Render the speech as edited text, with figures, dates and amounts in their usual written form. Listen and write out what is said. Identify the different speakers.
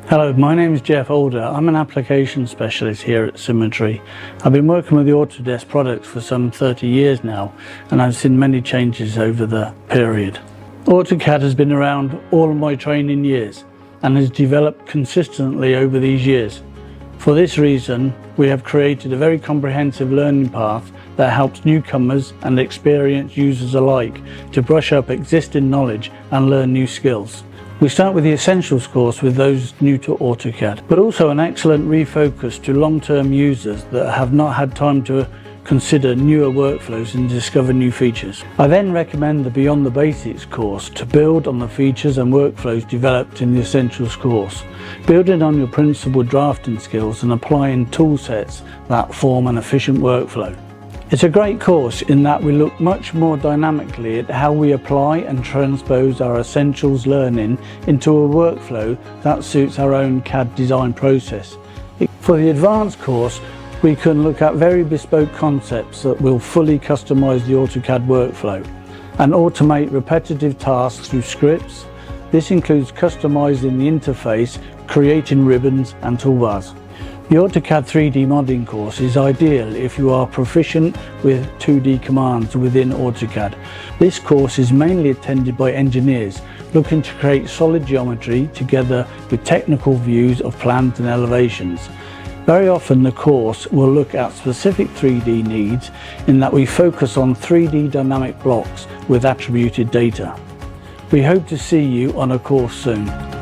Speaker 1: Hello, my name is Geoff Alder. I'm an application specialist here at Symetri. I've been working with the Autodesk products for some 30 years now, and I've seen many changes over the period. AutoCAD has been around all of my training years and has developed consistently over these years. For this reason, we have created a very comprehensive learning path that helps newcomers and experienced users alike to brush up existing knowledge and learn new skills. We start with the Essentials course with those new to AutoCAD, but also an excellent refocus to long-term users that have not had time to consider newer workflows and discover new features. I then recommend the Beyond the Basics course to build on the features and workflows developed in the Essentials course, building on your principal drafting skills and applying tool sets that form an efficient workflow. It's a great course in that we look much more dynamically at how we apply and transpose our Essentials learning into a workflow that suits our own CAD design process. For the Advanced course, we can look at very bespoke concepts that will fully customize the AutoCAD workflow and automate repetitive tasks through scripts. This includes customizing the interface, creating ribbons and toolbars. The AutoCAD 3D modeling course is ideal if you are proficient with 2D commands within AutoCAD. This course is mainly attended by engineers looking to create solid geometry together with technical views of plans and elevations. Very often the course will look at specific 3D needs in that we focus on 3D dynamic blocks with attributed data. We hope to see you on a course soon.